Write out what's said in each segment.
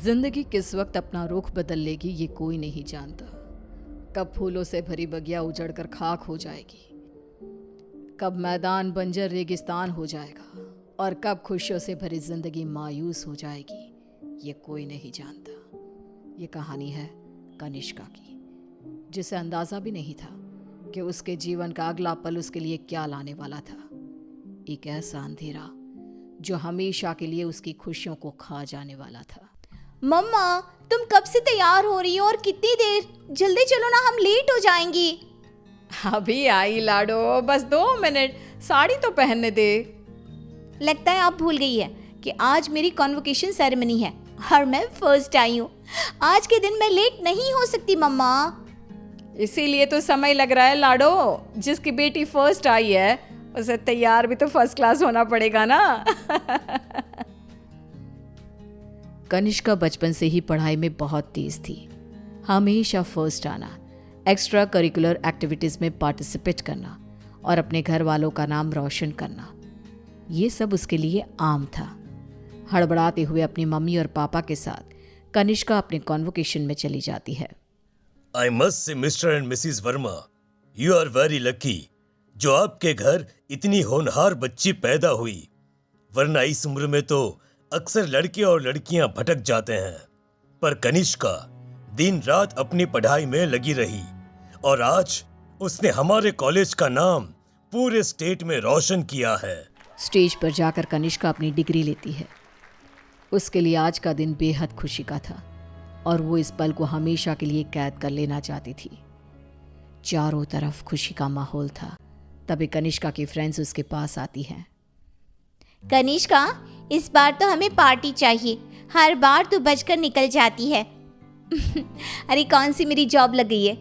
जिंदगी किस वक्त अपना रुख बदल लेगी ये कोई नहीं जानता। कब फूलों से भरी बगिया उजड़कर खाक हो जाएगी, कब मैदान बंजर रेगिस्तान हो जाएगा और कब खुशियों से भरी जिंदगी मायूस हो जाएगी, ये कोई नहीं जानता। ये कहानी है कनिष्का की, जिसे अंदाजा भी नहीं था कि उसके जीवन का अगला पल उसके लिए क्या लाने वाला था। एक ऐसा अंधेरा जो हमेशा के लिए उसकी खुशियों को खा जाने वाला था। मम्मा, तुम कब से तैयार हो रही हो और कितनी देर? जल्दी चलो ना, हम लेट हो जाएंगी। अभी आई लाडो, बस 2 मिनट, साड़ी तो पहनने दे। लगता है आप भूल गई है कि आज मेरी कॉन्वोकेशन सेरेमनी है और मैं फर्स्ट आई हूँ। आज के दिन मैं लेट नहीं हो सकती मम्मा। इसीलिए तो समय लग रहा है लाडो। जिसकी बेटी फर्स्ट आई है उसे तैयार भी तो फर्स्ट क्लास होना पड़ेगा ना। कनिष्का बचपन से ही पढ़ाई में बहुत तेज थी। हमेशा फर्स्ट आना, एक्स्ट्रा करिकुलर एक्टिविटीज़ में पार्टिसिपेट करना और अपने घर वालों का नाम रोशन करना, ये सब उसके लिए आम था। हड़बड़ाते हुए अपनी मम्मी और पापा के साथ कनिष्का अपने कॉन्वोकेशन में चली जाती है। I must say, Mr. and Mrs. Verma, you are very lucky जो आपके घर इतनी होनहार बच्ची पैदा हुई, वरना इस उम्र में तो अक्सर लड़के और लड़कियां भटक जाते हैं। पर कनिष्का दिन रात अपनी पढ़ाई में लगी रही और आज उसने हमारे कॉलेज का नाम पूरे स्टेट में रोशन किया है। स्टेज पर जाकर कनिष्का अपनी डिग्री लेती है। उसके लिए आज का दिन बेहद खुशी का था और वो इस पल को हमेशा के लिए कैद कर लेना चाहती थी। चारों तरफ खुशी का माहौल था। तभी कनिष्का की फ्रेंड्स उसके पास आती हैं। कनिष्का, इस बार तो हमें पार्टी चाहिए। हर बार तू बचकर निकल जाती है। अरे कौन सी मेरी जॉब लग गई है,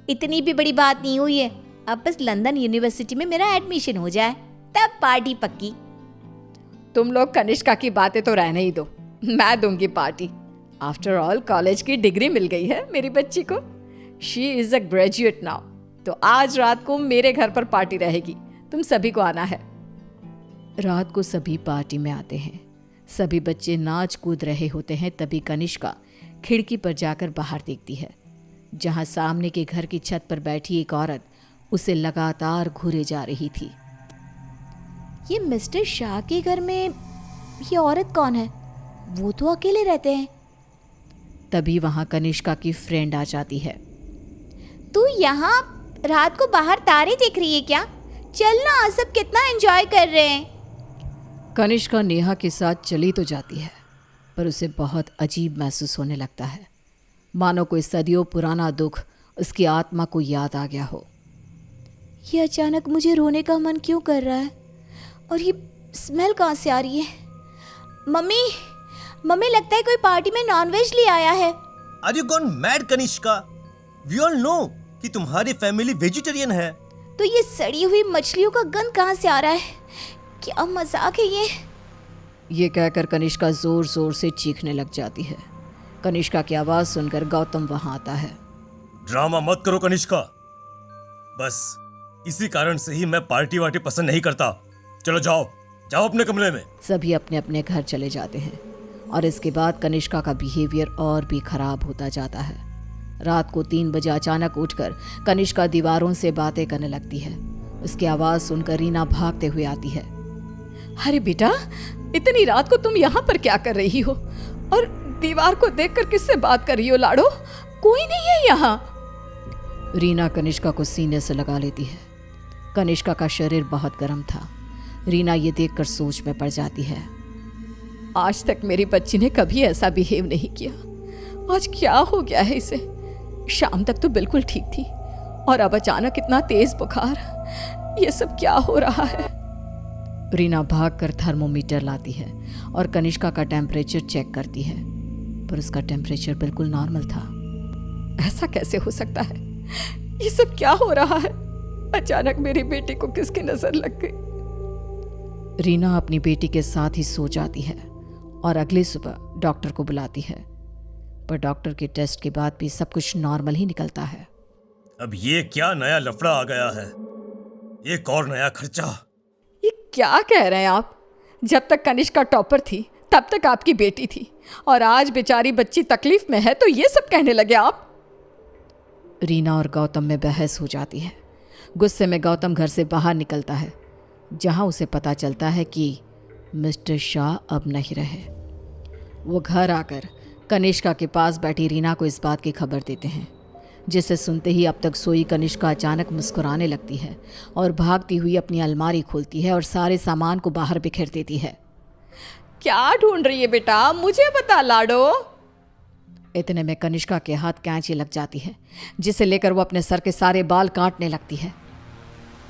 इतनी भी बड़ी बात नहीं हुई है। अब बस लंदन यूनिवर्सिटी में मेरा एडमिशन हो जाए तब पार्टी पक्की। तुम लोग कनिष्का की बातें तो रहने ही दो, मैं दूंगी पार्टी। आफ्टर ऑल कॉलेज की डिग्री मिल गई है मेरी बच्ची को। She is a graduate now. तो आज रात को मेरे घर पर पार्टी रहेगी, तुम सभी को आना है। रात को सभी पार्टी में आते हैं। सभी बच्चे नाच कूद रहे होते हैं। तभी कनिष्का खिड़की पर जाकर बाहर देखती है, जहां सामने के घर की छत पर बैठी एक औरत उसे लगातार घूरे जा रही थी। ये मिस्टर शाह के घर में ये औरत कौन है? वो तो अकेले रहते हैं। तभी वहां कनिष्का की फ्रेंड आ जाती है। तू यहाँ रात को बाहर तारे देख रही है क्या? चल ना, सब कितना एंजॉय कर रहे हैं। कनिष्का नेहा के साथ चली तो जाती है, पर उसे बहुत अजीब महसूस होने लगता है, मानो कोई सदियों पुराना दुख उसकी आत्मा को याद आ गया हो। ये अचानक मुझे रोने का मन क्यों कर रहा है? और ये स्मेल कहाँ से आ रही है? मम्मी लगता है कोई पार्टी में नॉनवेज ले आया है। Are you gone mad, Kanishka? We all know कि तुम्हारी फैमिली वेजिटेरियन है। तो ये सड़ी हुई मछलियों का गंध कहाँ से आ रहा है? क्या मजाक है ये कहकर कनिष्का जोर जोर से चीखने लग जाती है। कनिष्का की आवाज सुनकर गौतम वहां आता है। ड्रामा मत करो कनिष्का, बस इसी कारण से ही मैं पार्टी वार्टी पसंद नहीं करता। चलो जाओ अपने कमरे में। सभी अपने अपने घर चले जाते हैं और इसके बाद कनिष्का का बिहेवियर और भी खराब होता जाता है। रात को 3 बजे अचानक उठकर कनिष्का दीवारों से बातें करने लगती है। उसकी आवाज सुनकर रीना भागते हुए आती है। अरे बेटा, इतनी रात को तुम यहाँ पर क्या कर रही हो और दीवार को देखकर किससे बात कर रही हो? लाडो, कोई नहीं है यहाँ। रीना कनिष्का को सीने से लगा लेती है। कनिष्का का शरीर बहुत गर्म था। रीना ये देखकर सोच में पड़ जाती है। आज तक मेरी बच्ची ने कभी ऐसा बिहेव नहीं किया, आज क्या हो गया है इसे? शाम तक तो बिल्कुल ठीक थी और अब अचानक इतना तेज बुखार, ये सब क्या हो रहा है? रीना भागकर थर्मोमीटर लाती है और कनिष्का का टेम्परेचर चेक करती है, पर उसका टेम्परेचर बिल्कुल नॉर्मल था। ऐसा कैसे हो सकता है? ये सब क्या हो रहा है? अचानक मेरी बेटी को किसकी नजर लग गई? रीना अपनी बेटी के साथ ही सो जाती है और अगली सुबह डॉक्टर को बुलाती है, पर डॉक्टर के टेस्ट के बाद भी सब कुछ नॉर्मल ही निकलता है। अब ये क्या नया लफड़ा आ गया है? एक और नया खर्चा। ये क्या कह रहे हैं आप? जब तक कनिष्का टॉपर थी तब तक आपकी बेटी थी और आज बेचारी बच्ची तकलीफ में है तो ये सब कहने लगे आप। रीना और गौतम में बहस हो जाती है। गुस्से में गौतम घर से बाहर निकलता है, जहां उसे पता चलता है कि मिस्टर शाह अब नहीं रहे। वो घर आकर कनिष्का के पास बैठी रीना को इस बात की खबर देते हैं, जिसे सुनते ही अब तक सोई कनिष्का अचानक मुस्कुराने लगती है और भागती हुई अपनी अलमारी खोलती है और सारे सामान को बाहर बिखेर देती है। क्या ढूंढ रही है बेटा, मुझे बता लाडो। इतने में कनिष्का के हाथ कैंची लग जाती है, जिसे लेकर वो अपने सर के सारे बाल काटने लगती है।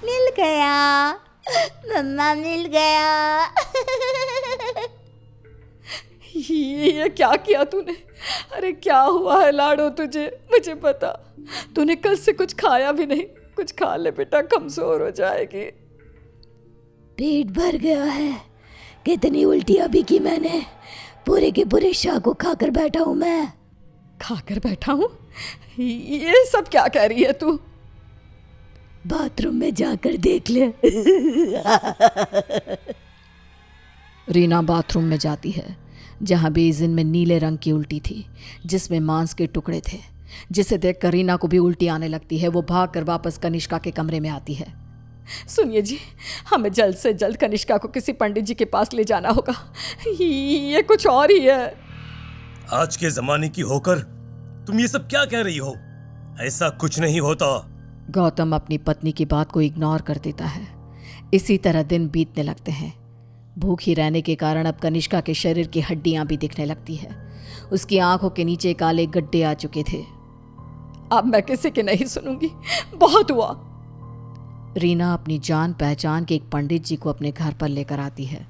मिल गया मम्मा, मिल गया। ये क्या किया तूने? अरे क्या हुआ है लाडो तुझे? मुझे पता, तूने कल से कुछ खाया भी नहीं। कुछ खा ले बेटा, कमजोर हो जाएगी। पेट भर गया है। कितनी उल्टियां भी की मैंने, पूरे के पूरे शाह को खाकर बैठा हूं मैं। खाकर बैठा हूं? ये सब क्या कह रही है तू? बाथरूम में जाकर देख ले। रीना बाथरूम में जाती है, जहां बेसिन में नीले रंग की उल्टी थी, जिसमें मांस के टुकड़े थे, जिसे देखकर रीना को भी उल्टी आने लगती है। वो भागकर वापस कनिष्का के कमरे में आती है। सुनिए जी, हमें जल्द से जल्द कनिष्का को किसी पंडित जी के पास ले जाना होगा। ये कुछ और ही है। आज के जमाने की होकर तुम ये सब क्या कह रही हो? ऐसा कुछ नहीं होता। गौतम अपनी पत्नी की बात को इग्नोर कर देता है। इसी तरह दिन बीतने लगते हैं। भूखी रहने के कारण अब कनिष्का के शरीर की हड्डियां भी दिखने लगती है। उसकी आंखों के नीचे काले गड्ढे आ चुके थे। अब मैं किसी की नहीं सुनूंगी, बहुत हुआ। रीना अपनी जान पहचान के एक पंडित जी को अपने घर पर लेकर आती है,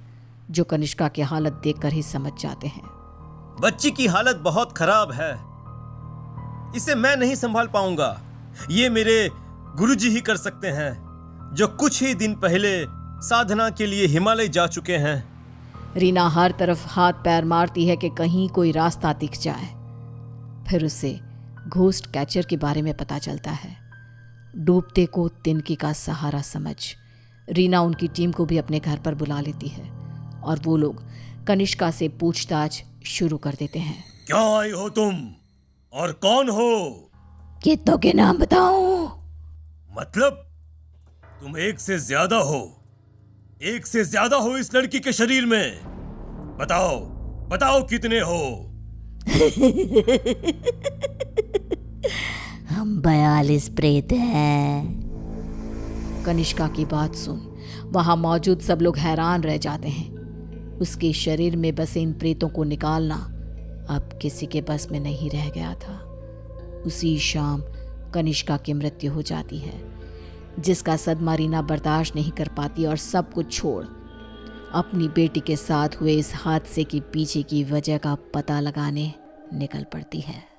जो कनिष्का की हालत देखकर ही समझ जाते हैं। बच्ची की हालत बहुत खराब है, इसे मैं नहीं संभाल पाऊंगा। ये मेरे गुरुजी ही कर सकते हैं, जो कुछ ही दिन पहले साधना के लिए हिमालय जा चुके हैं। रीना हर तरफ हाथ पैर मारती है कि कहीं कोई रास्ता दिख जाए। फिर उसे घोस्ट कैचर के बारे में पता चलता है। डूबते को तिनकी का सहारा समझ रीना उनकी टीम को भी अपने घर पर बुला लेती है और वो लोग कनिष्का से पूछताछ शुरू कर देते हैं। क्या आई हो तुम और कौन हो? कितनों के नाम बताऊं? मतलब तुम एक से ज्यादा हो, एक से ज्यादा हो इस लड़की के शरीर में। बताओ बताओ कितने हो? हम 42 प्रेत हैं। कनिष्का की बात सुन वहां मौजूद सब लोग हैरान रह जाते हैं। उसके शरीर में बसे इन प्रेतों को निकालना अब किसी के बस में नहीं रह गया था। उसी शाम कनिष्का की मृत्यु हो जाती है, जिसका सदमा रीना बर्दाश्त नहीं कर पाती और सब कुछ छोड़ अपनी बेटी के साथ हुए इस हादसे के पीछे की वजह का पता लगाने निकल पड़ती है।